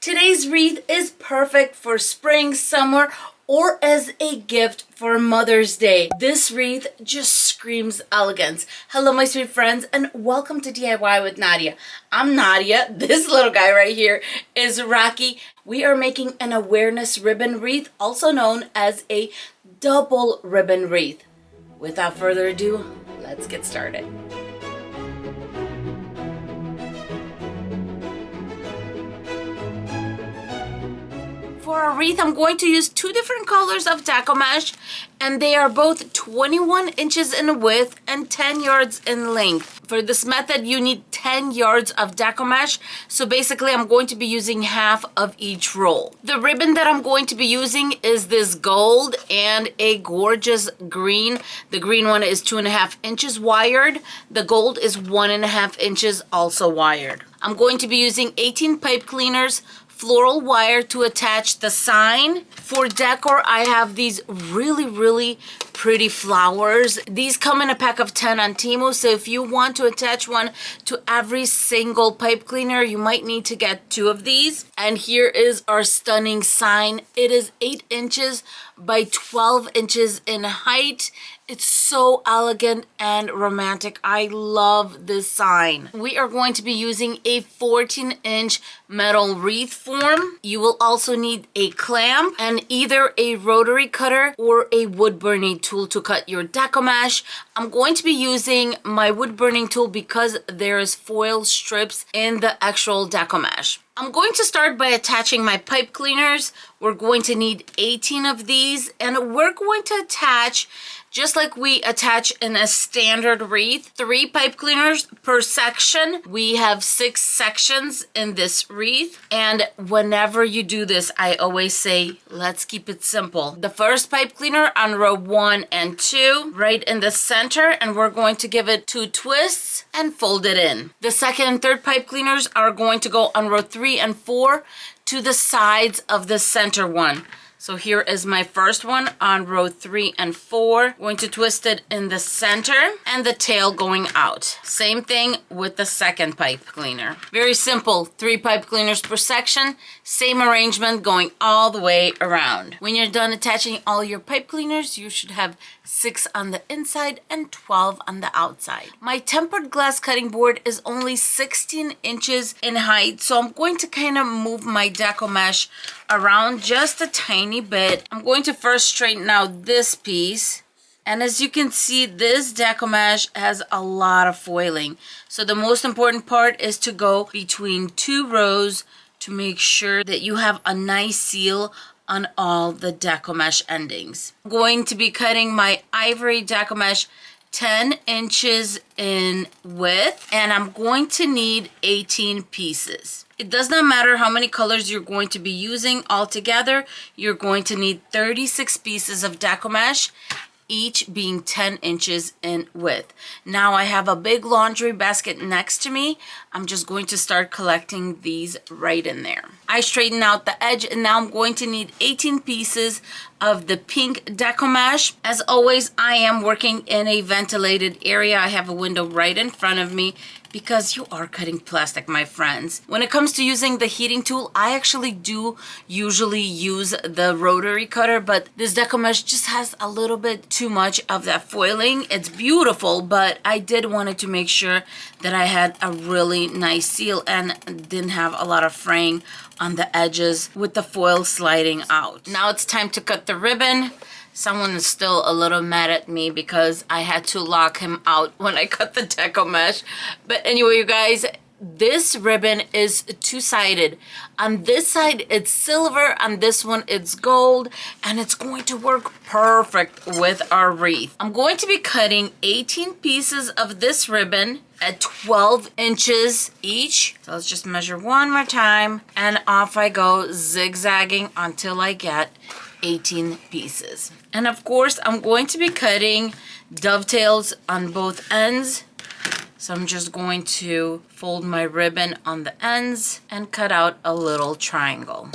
Today's wreath is perfect for spring, summer, or as a gift for Mother's Day. This wreath just screams elegance. Hello my sweet friends and welcome to DIY with Nadia. I'm Nadia. This little guy right here is Rocky. We are making an awareness ribbon wreath, also known as a double ribbon wreath. Without further ado, let's get started. For our wreath, I'm going to use two different colors of Deco Mesh, and they are both 21 inches in width and 10 yards in length. For this method, you need 10 yards of Deco Mesh, so basically I'm going to be using half of each roll. The ribbon that I'm going to be using is this gold and a gorgeous green. The green one is 2.5 inches wired. The gold is 1.5 inches also wired. I'm going to be using 18 pipe cleaners, floral wire to attach the sign. For decor, I have these really pretty flowers. These come in a pack of 10 on Temu, so if you want to attach one to every single pipe cleaner, you might need to get 2 of these. And here is our stunning sign. It is 8 inches by 12 inches in height. It's so elegant and romantic. I love this sign. We are going to be using a 14-inch metal wreath form. You will also need a clamp and either a rotary cutter or a wood burning tool to cut your Deco Mesh. I'm going to be using my wood burning tool because there is foil strips in the actual Deco Mesh. I'm going to start by attaching my pipe cleaners. We're going to need 18 of these, and we're going to attach, just like we attach in a standard wreath, 3 pipe cleaners per section. We have 6 sections in this wreath, and whenever you do this, I always say, let's keep it simple. The first pipe cleaner on row 1 and 2, right in the center, and we're going to give it 2 twists and fold it in. The second and third pipe cleaners are going to go on row 3 and 4 to the sides of the center one. So here is my first one on row 3 and 4. Going to twist it in the center and the tail going out. Same thing with the second pipe cleaner. Very simple, 3 pipe cleaners per section. Same arrangement going all the way around. When you're done attaching all your pipe cleaners, you should have 6 on the inside and 12 on the outside. My tempered glass cutting board is only 16 inches in height, so I'm going to kind of move my Deco Mesh around just a tiny bit. I'm going to first straighten out this piece. And as you can see, this Deco Mesh has a lot of foiling. So the most important part is to go between 2 rows to make sure that you have a nice seal on all the Deco Mesh endings. I'm going to be cutting my Ivory Deco Mesh 10 inches in width, and I'm going to need 18 pieces. It does not matter how many colors you're going to be using altogether. You're going to need 36 pieces of Deco Mesh, each being 10 inches in width. Now I have a big laundry basket next to me. I'm just going to start collecting these right in there. I straightened out the edge, and now I'm going to need 18 pieces of the pink Deco Mesh. As always, I am working in a ventilated area. I have a window right in front of me because you are cutting plastic, my friends. When it comes to using the heating tool, I actually do usually use the rotary cutter, but this Deco Mesh just has a little bit too much of that foiling. It's beautiful, but I did want to make sure that I had a really nice seal and didn't have a lot of fraying on the edges with the foil sliding out. Now it's time to cut the ribbon. Someone is still a little mad at me because I had to lock him out when I cut the Deco Mesh. But anyway, you guys, this ribbon is 2-sided. On this side, it's silver. On this one, it's gold. And it's going to work perfect with our wreath. I'm going to be cutting 18 pieces of this ribbon at 12 inches each. So let's just measure one more time. And off I go, zigzagging until I get 18 pieces. And of course, I'm going to be cutting dovetails on both ends. So I'm just going to fold my ribbon on the ends and cut out a little triangle.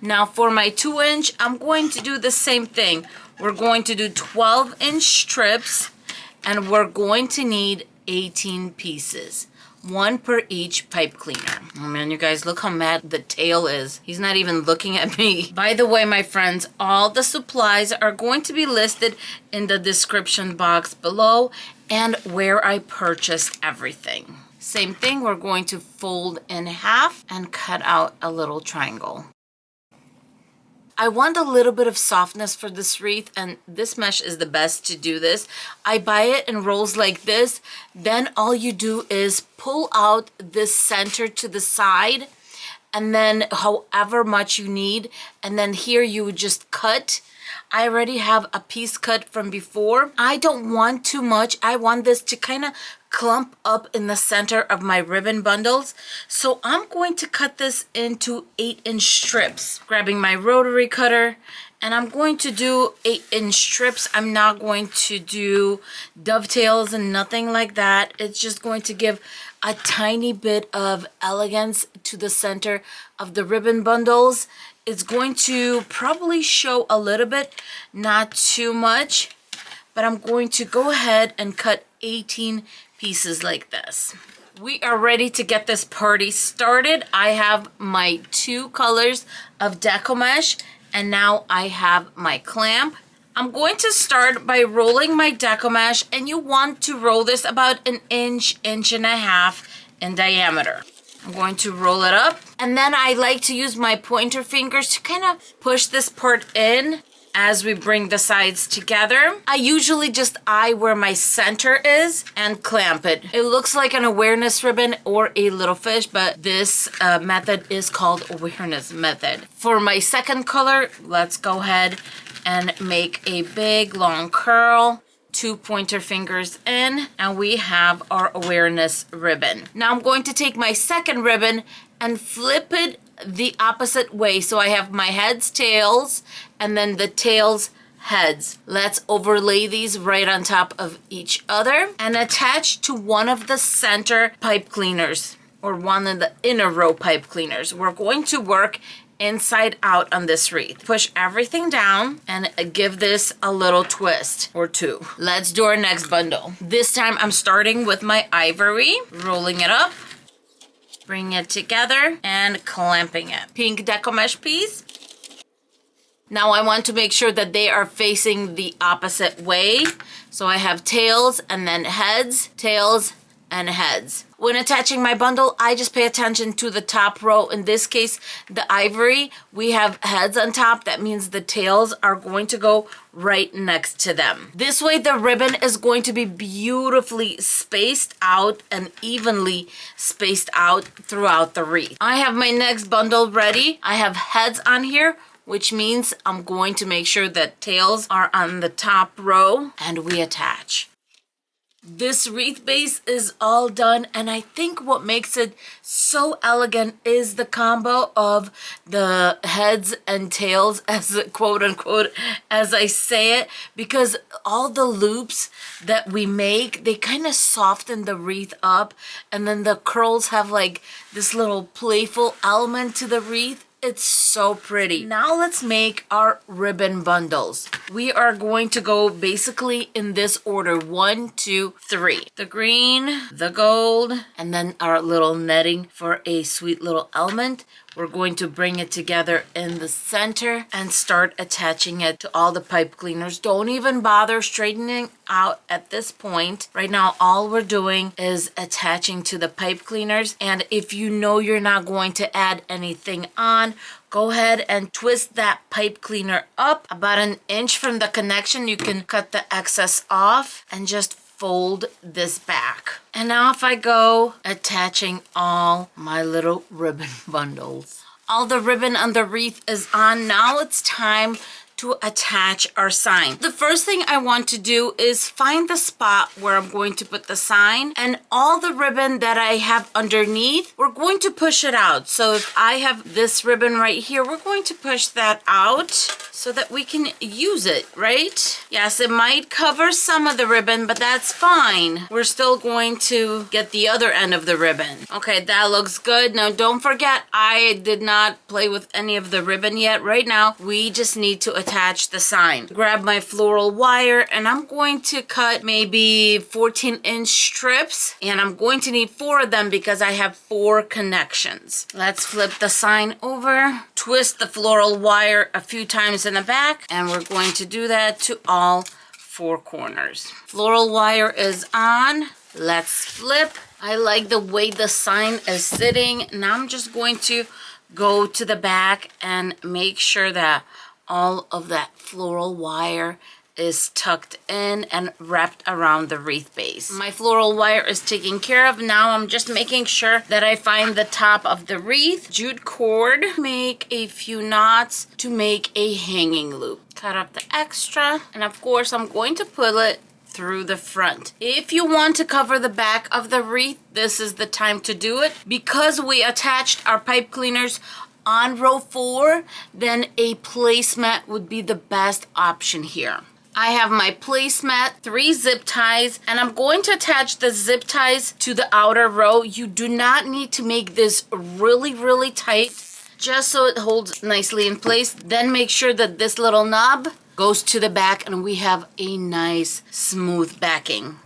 Now for my 2-inch, I'm going to do the same thing. We're going to do 12-inch strips, and we're going to need 18 pieces. one per each pipe cleaner. Oh man, you guys, look how mad the tail is. He's not even looking at me. By the way, my friends, all the supplies are going to be listed in the description box below and where I purchased everything. Same thing, we're going to fold in half and cut out a little triangle. I want a little bit of softness for this wreath, and this mesh is the best to do this. I buy it in rolls like this. Then all you do is pull out this center to the side, and then however much you need, and then here you would just cut. I already have a piece cut from before. I don't want too much. I want this to kind of clump up in the center of my ribbon bundles. So I'm going to cut this into 8-inch strips. Grabbing my rotary cutter, and I'm going to do 8-inch strips. I'm not going to do dovetails and nothing like that. It's just going to give a tiny bit of elegance to the center of the ribbon bundles. It's going to probably show a little bit, not too much, but I'm going to go ahead and cut 18 pieces like this. We are ready to get this party started. I have my 2 colors of Deco Mesh, and now I have my clamp. I'm going to start by rolling my Deco Mesh, and you want to roll this about an inch, inch and a half in diameter. I'm going to roll it up, and then I like to use my pointer fingers to kind of push this part in as we bring the sides together. I usually just eye where my center is and clamp it. It looks like an awareness ribbon or a little fish, but this method is called awareness method. For my second color, let's go ahead and make a big long curl. 2 pointer fingers in, and we have our awareness ribbon. Now I'm going to take my second ribbon and flip it the opposite way. So I have my heads, tails, and then the tails, heads. Let's overlay these right on top of each other and attach to one of the center pipe cleaners or one of the inner row pipe cleaners. We're going to work inside out on this wreath. Push everything down and give this a little twist or 2. Let's do our next bundle. This time I'm starting with my ivory, rolling it up, bring it together and clamping it. Pink Deco Mesh piece. Now I want to make sure that they are facing the opposite way. So I have tails and then heads, tails and heads. When attaching my bundle, I just pay attention to the top row. In this case, the ivory, we have heads on top. That means the tails are going to go right next to them. This way, the ribbon is going to be beautifully spaced out and evenly spaced out throughout the wreath. I have my next bundle ready. I have heads on here, which means I'm going to make sure that tails are on the top row and we attach. This wreath base is all done, and I think what makes it so elegant is the combo of the heads and tails, as quote unquote, as I say it, because all the loops that we make, they kind of soften the wreath up, and then the curls have like this little playful element to the wreath. It's so pretty. Now let's make our ribbon bundles. We are going to go basically in this order, 1, 2, 3. The green, the gold, and then our little netting for a sweet little element. We're going to bring it together in the center and start attaching it to all the pipe cleaners. Don't even bother straightening out at this point. Right now, all we're doing is attaching to the pipe cleaners. And if you know you're not going to add anything on, go ahead and twist that pipe cleaner up about an inch from the connection. You can cut the excess off and just fold this back. And now if I go attaching all my little ribbon bundles. All the ribbon on the wreath is on. Now it's time to attach our sign. The first thing I want to do is find the spot where I'm going to put the sign, and all the ribbon that I have underneath, we're going to push it out. So if I have this ribbon right here, we're going to push that out so that we can use it, right? Yes, it might cover some of the ribbon, but that's fine. We're still going to get the other end of the ribbon. Okay, that looks good. Now don't forget, I did not play with any of the ribbon yet. Right now, we just need to attach attach the sign. Grab my floral wire and I'm going to cut maybe 14-inch strips, and I'm going to need 4 of them because I have 4 connections. Let's flip the sign over, twist the floral wire a few times in the back, and we're going to do that to all 4 corners. Floral wire is on. Let's flip. I like the way the sign is sitting. Now I'm just going to go to the back and make sure that all of that floral wire is tucked in and wrapped around the wreath base. My floral wire is taken care of. Now I'm just making sure that I find the top of the wreath. Jute cord. Make a few knots to make a hanging loop. Cut up the extra, and of course I'm going to pull it through the front. If you want to cover the back of the wreath, this is the time to do it. Because we attached our pipe cleaners on row 4, then a placemat would be the best option here. I have my placemat, 3 zip ties, and I'm going to attach the zip ties to the outer row. You do not need to make this really tight, just so it holds nicely in place. Then make sure that this little knob goes to the back and we have a nice smooth backing.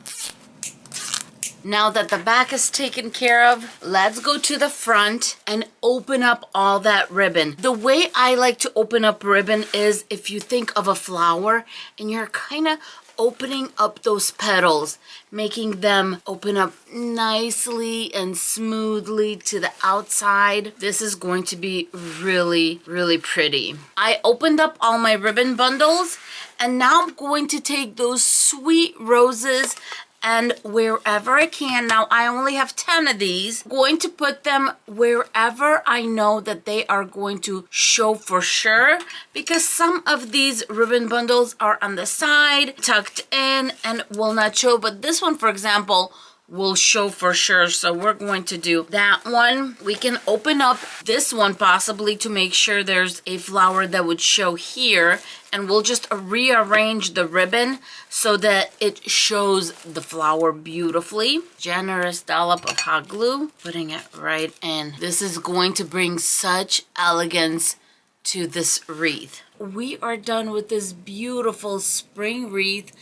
Now that the back is taken care of, let's go to the front and open up all that ribbon. The way I like to open up ribbon is if you think of a flower and you're kind of opening up those petals, making them open up nicely and smoothly to the outside. This is going to be really pretty. I opened up all my ribbon bundles, and now I'm going to take those sweet roses, and wherever I can, now I only have 10 of these, going to put them wherever I know that they are going to show for sure, because some of these ribbon bundles are on the side, tucked in, and will not show. But this one, for example, will show for sure, so we're going to do that one. We can open up this one possibly to make sure there's a flower that would show here, and we'll just rearrange the ribbon so that it shows the flower beautifully. Generous dollop of hot glue, putting it right in. This is going to bring such elegance to this wreath. We are done with this beautiful spring wreath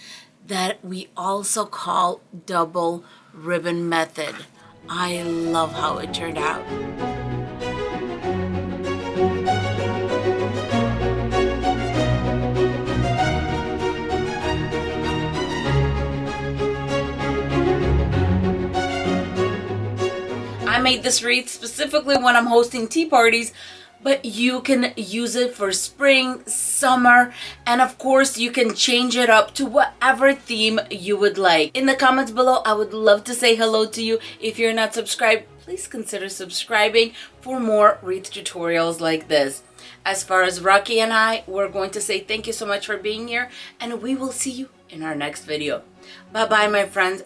that we also call double ribbon method. I love how it turned out. I made this wreath specifically when I'm hosting tea parties, but you can use it for spring, summer, and of course you can change it up to whatever theme you would like. In the comments below, I would love to say hello to you. If you're not subscribed, please consider subscribing for more wreath tutorials like this. As far as Rocky and I, we're going to say thank you so much for being here, and we will see you in our next video. Bye bye, my friends.